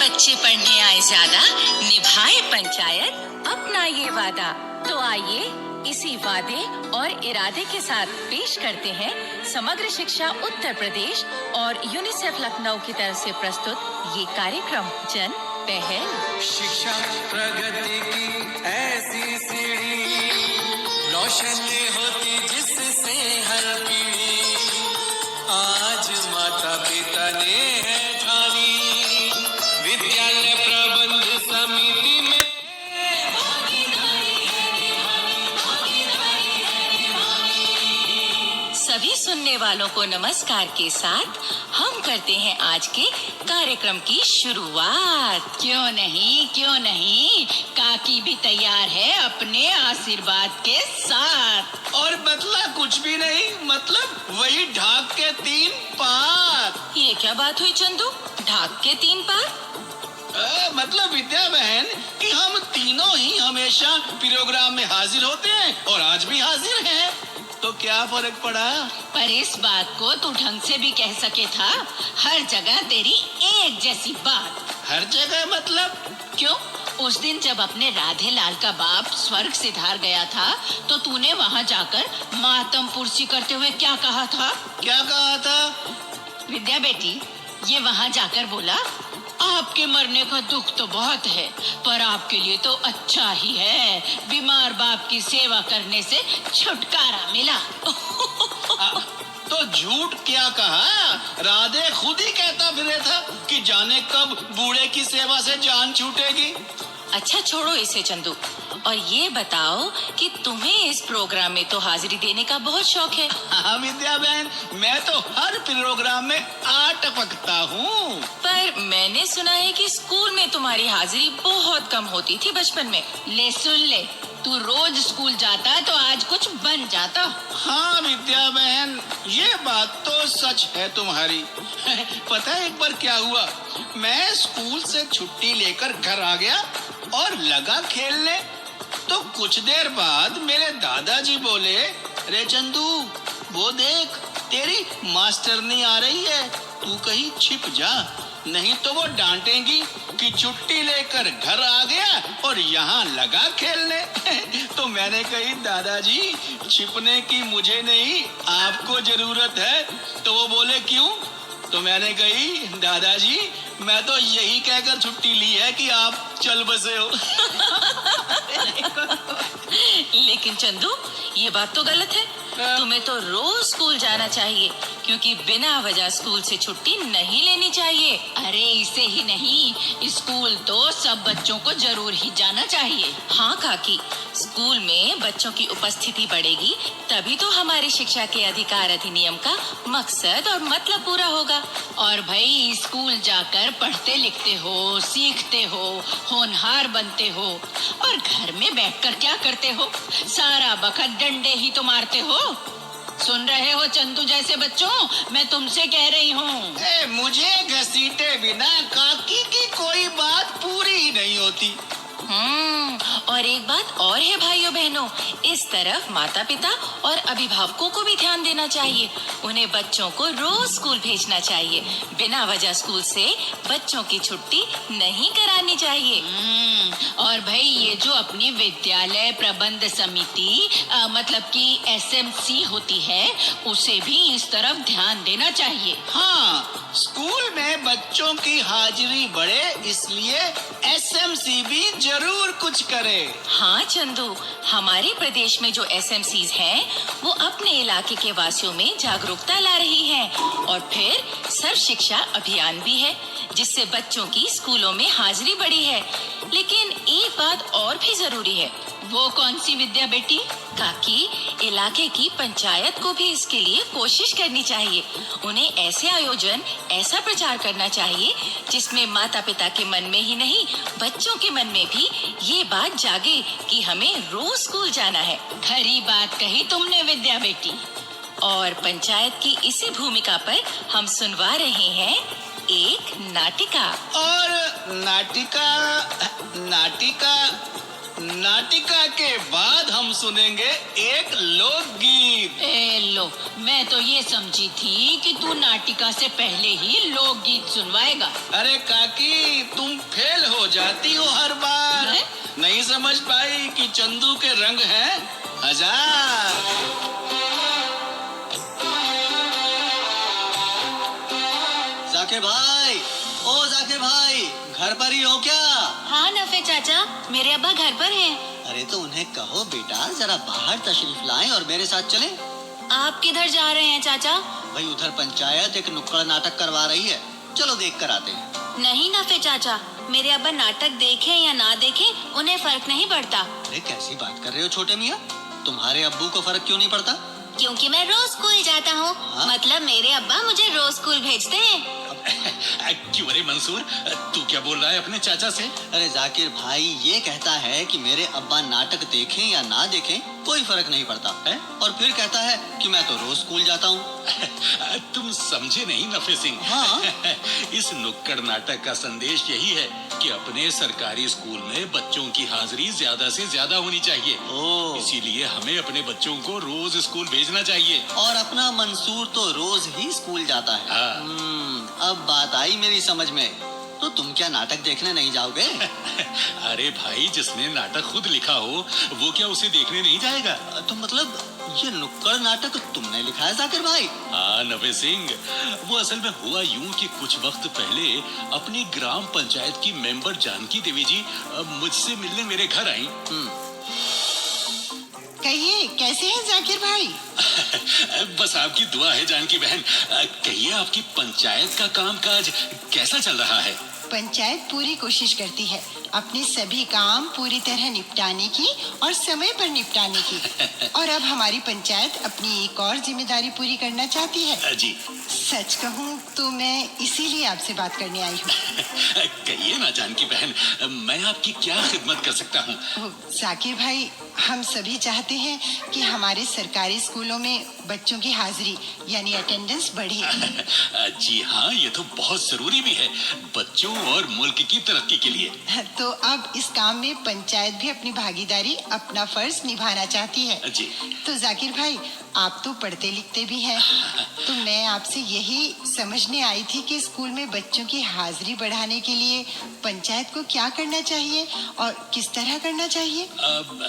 बच्चे पढ़ने आए ज्यादा, निभाए पंचायत अपना ये वादा। तो आइए इसी वादे और इरादे के साथ पेश करते हैं समग्र शिक्षा उत्तर प्रदेश और यूनिसेफ लखनऊ की तरफ से प्रस्तुत ये कार्यक्रम जन पहल। शिक्षा प्रगति की ऐसी सीढ़ी, रोशन होती जिससे हर पीढ़ी। आज माता पिता ने है ठानी, विद्यालय प्रबंध समिति में सभी सुनने वालों को नमस्कार के साथ हम करते हैं आज के कार्यक्रम की शुरुआत। क्यों नहीं, काकी भी तैयार है अपने आशीर्वाद के साथ। और बदला कुछ भी नहीं, मतलब वही ढाक के 3 पात। ये क्या बात हुई चंदू, ढाक के 3 पात? मतलब विद्या बहन कि हम तीनों ही हमेशा प्रोग्राम में हाजिर होते हैं और आज भी हाजिर हैं, तो क्या फर्क पड़ा? पर इस बात को तू ढंग से भी कह सके था। हर जगह तेरी एक जैसी बात। हर जगह मतलब? क्यों? उस दिन जब अपने राधे लाल का बाप स्वर्ग सिधार गया था, तो तूने वहाँ जाकर मातम पुरसी करते हुए क्या कहा था? क्या कहा था? विद्या बेटी, ये वहाँ जाकर बोला, आपके मरने का दुख तो बहुत है, पर आपके लिए तो अच्छा ही है, बीमार बाप की सेवा करने से छुटकारा मिला। तो झूठ क्या कहा? राधे खुद ही कहता फिरे था कि जाने कब बूढ़े की सेवा से जान छूटेगी। अच्छा छोड़ो इसे चंदू, और ये बताओ कि तुम्हें इस प्रोग्राम में तो हाजिरी देने का बहुत शौक है। हाँ विद्या बहन, मैं तो हर प्रोग्राम में आ टपकता हूँ। पर मैंने सुना है कि स्कूल में तुम्हारी हाजिरी बहुत कम होती थी बचपन में। ले सुन ले, तू रोज स्कूल जाता तो आज कुछ बन जाता। हाँ विद्या बहन, ये बात तो सच है तुम्हारी। पता है एक बार क्या हुआ? मैं स्कूल से छुट्टी लेकर घर आ गया और लगा खेलने, तो कुछ देर बाद मेरे दादाजी बोले, रे चंदू वो देख, तेरी मास्टरनी आ रही है, तू कहीं छिप जा, नहीं तो वो डांटेंगी कि छुट्टी लेकर घर आ गया और यहाँ लगा खेलने। तो मैंने कही, दादाजी छिपने की मुझे नहीं, आपको जरूरत है। तो वो बोले क्यों? तो मैंने कही, दादाजी मैं तो यही कहकर छुट्टी ली है कि आप चल बसे हो। लेकिन चंदू ये बात तो गलत है। तुम्हें तो रोज स्कूल जाना चाहिए, क्योंकि बिना वजह स्कूल से छुट्टी नहीं लेनी चाहिए। अरे इसे ही नहीं, स्कूल तो सब बच्चों को जरूर ही जाना चाहिए। हाँ काकी, स्कूल में बच्चों की उपस्थिति बढ़ेगी, तभी तो हमारी शिक्षा के अधिकार अधिनियम का मकसद और मतलब पूरा होगा। और भाई स्कूल जाकर पढ़ते लिखते हो, सीखते हो, होनहार बनते हो, और घर में बैठकर क्या करते हो? सारा बखत डंडे ही तो मारते हो। सुन रहे हो चंदू जैसे बच्चों, मैं तुमसे कह रही हूँ। मुझे घसीटे बिना काकी की कोई बात पूरी ही नहीं होती। और एक बात और है भाइयों बहनों, इस तरफ माता पिता और अभिभावकों को भी ध्यान देना चाहिए। उन्हें बच्चों को रोज स्कूल भेजना चाहिए, बिना वजह स्कूल से बच्चों की छुट्टी नहीं करानी चाहिए। और भाई ये जो अपनी विद्यालय प्रबंध समिति मतलब कि SMC होती है, उसे भी इस तरफ ध्यान देना चाहिए। हाँ, स्कूल में बच्चों की हाजिरी बढ़े, इसलिए SMC भी जरूर कुछ करे। हाँ चंदू, हमारे प्रदेश में जो SMCs हैं, वो अपने इलाके के वासियों में जागरूकता ला रही हैं, और फिर सर्व शिक्षा अभियान भी है, जिससे बच्चों की स्कूलों में हाजिरी बढ़ी है। लेकिन एक बात और भी जरूरी है। वो कौन सी विद्या बेटी? काकी, इलाके की पंचायत को भी इसके लिए कोशिश करनी चाहिए। उन्हें ऐसे आयोजन, ऐसा प्रचार करना चाहिए जिसमें माता पिता के मन में ही नहीं, बच्चों के मन में भी ये बात जागे कि हमें रोज स्कूल जाना है। खरी बात कही तुमने विद्या बेटी। और पंचायत की इसी भूमिका पर हम सुनवा रहे हैं एक नाटिका। और नाटिका नाटिका के बाद हम सुनेंगे एक लोकगीत। ए लो, मैं तो ये समझी थी कि तू नाटिका से पहले ही लोकगीत सुनवाएगा। अरे काकी, तुम फेल हो जाती हो हर बार। हैं? नहीं समझ पाई कि चंदू के रंग हैं 1000। जाकिर भाई, ओ जाकिर भाई, घर पर ही हो क्या? हाँ नफे चाचा, मेरे अब्बा घर पर हैं। अरे तो उन्हें कहो बेटा जरा बाहर तशरीफ लाएं और मेरे साथ चलें। आप किधर जा रहे हैं चाचा? भाई उधर पंचायत एक नुक्कड़ नाटक करवा रही है, चलो देख कर आते हैं। नहीं नफे चाचा, मेरे अब्बा नाटक देखें या ना देखें उन्हें फर्क नहीं पड़ता। अरे कैसी बात कर रहे हो छोटे मियाँ, तुम्हारे अब्बू को फर्क क्यों नहीं पड़ता? क्योंकि मैं रोज स्कूल जाता हूँ। हाँ? मतलब मेरे अब्बा मुझे रोज स्कूल भेजते हैं। क्यों रे मंसूर, तू क्या बोल रहा है अपने चाचा से? अरे जाकिर भाई ये कहता है कि मेरे अब्बा नाटक देखें या ना देखें कोई फर्क नहीं पड़ता है, और फिर कहता है कि मैं तो रोज स्कूल जाता हूँ। तुम समझे नहीं नफे सिंह। हाँ? इस नुक्कड़ नाटक का संदेश यही है कि अपने सरकारी स्कूल में बच्चों की हाजिरी ज्यादा से ज्यादा होनी चाहिए। ओह। इसीलिए हमें अपने बच्चों को रोज स्कूल भेजना चाहिए। और अपना मंसूर तो रोज ही स्कूल जाता है। हाँ। अब बात आई मेरी समझ में। तो तुम क्या नाटक देखने नहीं जाओगे? अरे भाई, जिसने नाटक खुद लिखा हो वो क्या उसे देखने नहीं जाएगा? तो मतलब ये नुक्कड़ नाटक तुमने लिखा है जाकिर भाई? हाँ नवे सिंह, वो असल में हुआ यूं कि कुछ वक्त पहले अपनी ग्राम पंचायत की मेंबर जानकी देवी जी मुझसे मिलने मेरे घर आई। कहिए कैसे हैं जाकिर भाई? बस आपकी दुआ है जानकी बहन। कहिए आपकी पंचायत का कामकाज कैसा चल रहा है? पंचायत पूरी कोशिश करती है अपने सभी काम पूरी तरह निपटाने की और समय पर निपटाने की। और अब हमारी पंचायत अपनी एक और जिम्मेदारी पूरी करना चाहती है। जी। सच कहूँ तो मैं इसीलिए आपसे बात करने आई हूँ। कहिए ना जानकी बहन, मैं आपकी क्या खिदमत कर सकता हूँ? जाकिर भाई, हम सभी चाहते हैं कि हमारे सरकारी स्कूलों में बच्चों की हाजिरी यानी अटेंडेंस बढ़े। जी हाँ, ये तो बहुत जरूरी भी है बच्चों और मुल्क की तरक्की के लिए। तो अब इस काम में पंचायत भी अपनी भागीदारी, अपना फर्ज निभाना चाहती है। जी। तो जाकिर भाई, आप तो पढ़ते लिखते भी हैं, तो मैं आपसे यही समझने आई थी कि स्कूल में बच्चों की हाजिरी बढ़ाने के लिए पंचायत को क्या करना चाहिए और किस तरह करना चाहिए।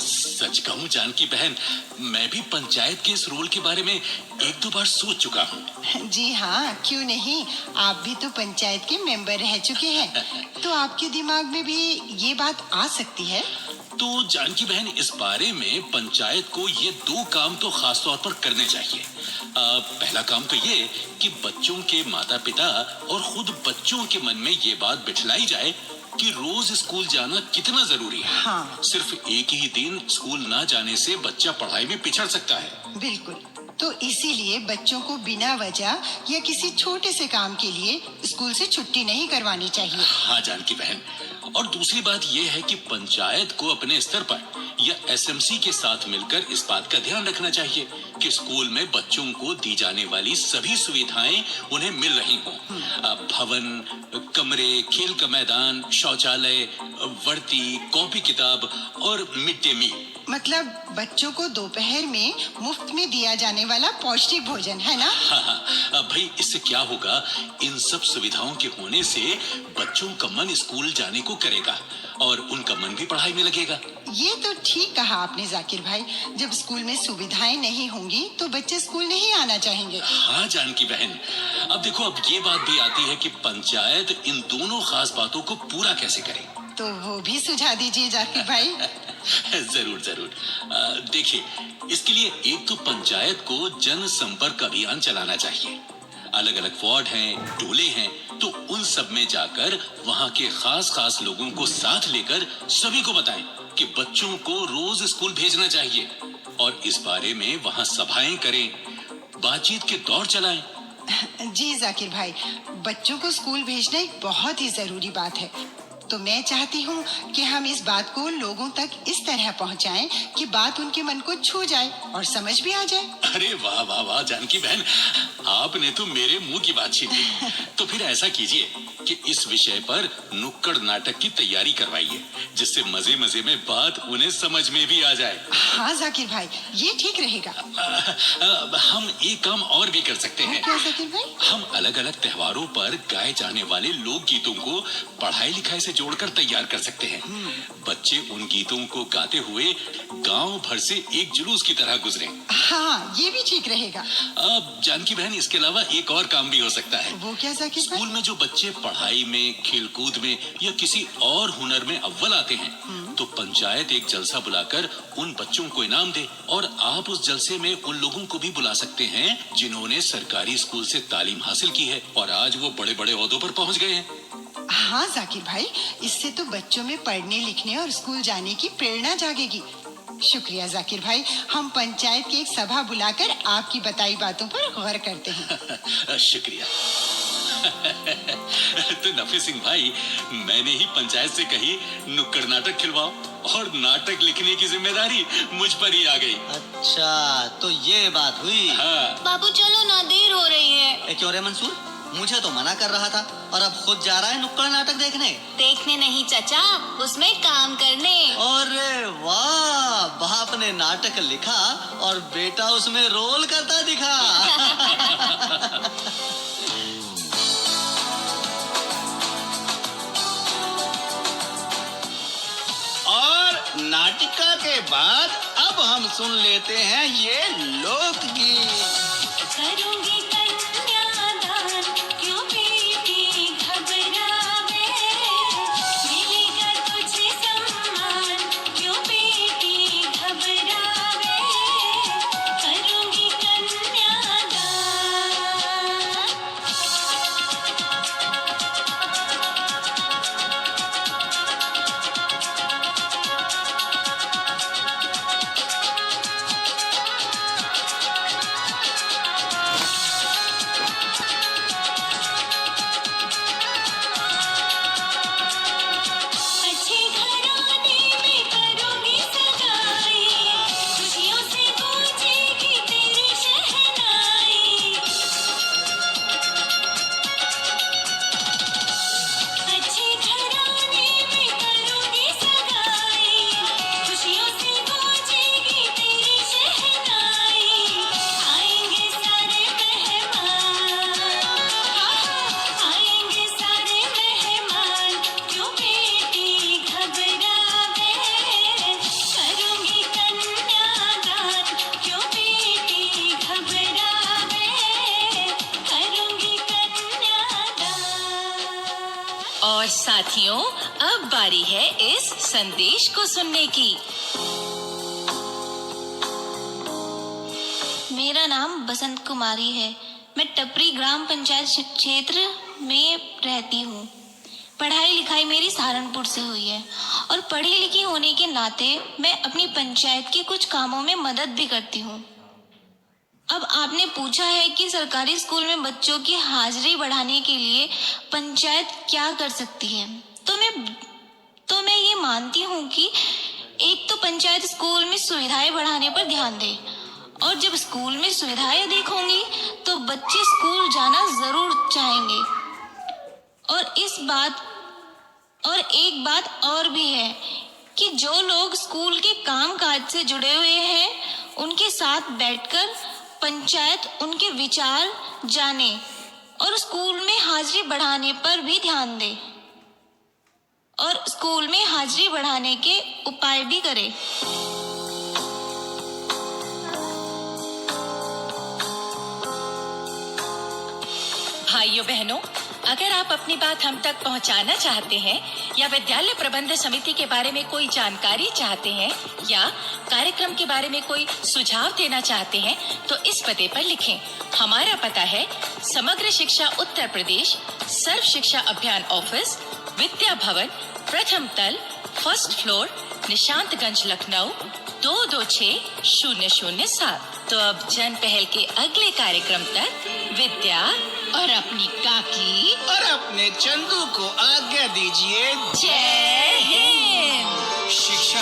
सच कहूँ जानकी बहन, मैं भी पंचायत के इस रोल के बारे में एक दो बार सोच चुका हूँ। जी हाँ, क्यों नहीं, आप भी तो पंचायत के मेंबर रह चुके हैं, तो आपके दिमाग में भी ये बात आ सकती है। तो जानकी बहन, इस बारे में पंचायत को ये दो काम तो खास तौर पर करने चाहिए। पहला काम तो ये कि बच्चों के माता पिता और खुद बच्चों के मन में ये बात बिठलाई जाए कि रोज स्कूल जाना कितना जरूरी है। हाँ। सिर्फ एक ही दिन स्कूल ना जाने से बच्चा पढ़ाई में पिछड़ सकता है। बिल्कुल, तो इसीलिए बच्चों को बिना वजह या किसी छोटे से काम के लिए स्कूल से छुट्टी नहीं करवानी चाहिए। हाँ जानकी बहन, और दूसरी बात यह है कि पंचायत को अपने स्तर पर या एसएमसी के साथ मिलकर इस बात का ध्यान रखना चाहिए कि स्कूल में बच्चों को दी जाने वाली सभी सुविधाएं उन्हें मिल रही हों। भवन, कमरे, खेल का मैदान, शौचालय, वर्दी, कॉपी किताब और मिड डे मील। मतलब बच्चों को दोपहर में मुफ्त में दिया जाने वाला पौष्टिक भोजन, है ना? हाँ, भाई इससे क्या होगा, इन सब सुविधाओं के होने से बच्चों का मन स्कूल जाने को करेगा और उनका मन भी पढ़ाई में लगेगा। ये तो ठीक कहा आपने जाकिर भाई, जब स्कूल में सुविधाएं नहीं होंगी तो बच्चे स्कूल नहीं आना चाहेंगे। हाँ जानकी बहन, अब देखो, अब ये बात भी आती है कि पंचायत इन दोनों खास बातों को पूरा कैसे करे। तो वो भी सुझा दीजिए जाकिर भाई। जरूर जरूर। देखिए, इसके लिए एक तो पंचायत को जन संपर्क अभियान चलाना चाहिए। अलग अलग वार्ड हैं, टोले हैं, तो उन सब में जाकर वहाँ के खास लोगों को साथ लेकर सभी को बताएं कि बच्चों को रोज स्कूल भेजना चाहिए और इस बारे में वहाँ सभाएं करें, बातचीत के दौर चलाएं। जी जाकिर भाई, बच्चों को स्कूल भेजना एक बहुत ही जरूरी बात है, तो मैं चाहती हूँ कि हम इस बात को लोगों तक इस तरह पहुँचाएं कि बात उनके मन को छू जाए और समझ भी आ जाए। अरे वाह वाह वाह जानकी बहन, आपने तो मेरे मुंह की बात छीन ली। तो फिर ऐसा कीजिए कि इस विषय पर नुक्कड़ नाटक की तैयारी करवाइए, जिससे मजे मजे में बात उन्हें समझ में भी आ जाए। हाँ जाकिर भाई, ये ठीक रहेगा। हम एक काम और भी कर सकते हैं। क्या जाकिर भाई? हम अलग अलग त्योहारों पर गाए जाने वाले लोक गीतों को पढ़ाई लिखाई से जोड़कर तैयार कर सकते हैं। बच्चे उन गीतों को गाते हुए गांव भर से एक जुलूस की तरह गुजरे। हाँ, ये भी ठीक रहेगा। अब जानकी बहन, इसके अलावा एक और काम भी हो सकता है। वो क्या जाकिर भाई? स्कूल में जो बच्चे पढ़ाई में, खेलकूद में या किसी और हुनर में अव्वल आते हैं, तो पंचायत एक जलसा बुलाकर उन बच्चों को इनाम दे। और आप उस जलसे में उन लोगों को भी बुला सकते हैं जिन्होंने सरकारी स्कूल से तालीम हासिल की है और आज वो बड़े बड़े ओहदों पर पहुंच गए हैं। हाँ जाकिर भाई, इससे तो बच्चों में पढ़ने लिखने और स्कूल जाने की प्रेरणा जागेगी। शुक्रिया जाकिर भाई, हम पंचायत की एक सभा बुलाकर आपकी बताई बातों पर गौर करते हैं। शुक्रिया। तो नफी सिंह भाई, मैंने ही पंचायत से कही नुक्कड़ नाटक खिलवाओ और नाटक लिखने की जिम्मेदारी मुझ पर ही आ गई। अच्छा, तो ये बात हुई। हाँ। बाबू चलो ना, देर हो रही है। क्यों रे मंसूर, मुझे तो मना कर रहा था और अब खुद जा रहा है नुक्कड़ नाटक देखने। देखने नहीं चाचा, उसमें काम करने। अरे वाह, बाप ने नाटक लिखा और बेटा उसमें रोल करता दिखा। और नाटिका के बाद अब हम सुन लेते हैं ये लोकगीत। करूंगी कन्यादान, क्यों बेटी घबरावे, मिलेगा तुझे सम्मान, क्यों बेटी घबरावे, करूंगी कन्यादान। अच्छे घराने में करोगी सगाई, खुशियों से गूंजेगी तेरी शहनाई। अच्छे घराने में करोगी सगाई, खुशियों से गूंजेगी तेरी शहनाई। आएंगे सारे मेहमान, आएंगे सारे मेहमान, क्यों बेटी घबरावे, करूंगी कन्यादान, क्यों बेटी घबरावे, करूंगी कन्यादान। और साथियों, अब बारी है इस संदेश को सुनने की। मेरा नाम बसंत कुमारी है। मैं टपरी ग्राम पंचायत क्षेत्र में रहती हूँ। पढ़ाई लिखाई मेरी सहारनपुर से हुई है और पढ़ी लिखी होने के नाते मैं अपनी पंचायत के कुछ कामों में मदद भी करती हूँ। अब आपने पूछा है कि सरकारी स्कूल में बच्चों की हाजिरी बढ़ाने के लिए पंचायत क्या कर सकती है, तो मैं ये मानती हूँ कि एक तो पंचायत स्कूल में सुविधाएं बढ़ाने पर ध्यान दे, और जब स्कूल में सुविधाएं अधिक होंगी तो बच्चे स्कूल जाना जरूर चाहेंगे। और एक बात और भी है कि जो लोग स्कूल के काम काज से जुड़े हुए हैं, उनके साथ बैठकर पंचायत उनके विचार जाने और स्कूल में हाजिरी बढ़ाने पर भी ध्यान दे और स्कूल में हाजिरी बढ़ाने के उपाय भी करे। भाइयों बहनों, अगर आप अपनी बात हम तक पहुंचाना चाहते हैं या विद्यालय प्रबंध समिति के बारे में कोई जानकारी चाहते हैं या कार्यक्रम के बारे में कोई सुझाव देना चाहते हैं तो इस पते पर लिखें। हमारा पता है समग्र शिक्षा उत्तर प्रदेश, सर्व शिक्षा अभियान ऑफिस, विद्या भवन, प्रथम तल, फर्स्ट फ्लोर, निशांतगंज, लखनऊ 226007। तो अब जन पहल के अगले कार्यक्रम तक विद्या और अपनी काकी और अपने चंदू को आज्ञा दीजिए। जय हिंद। शिक्षा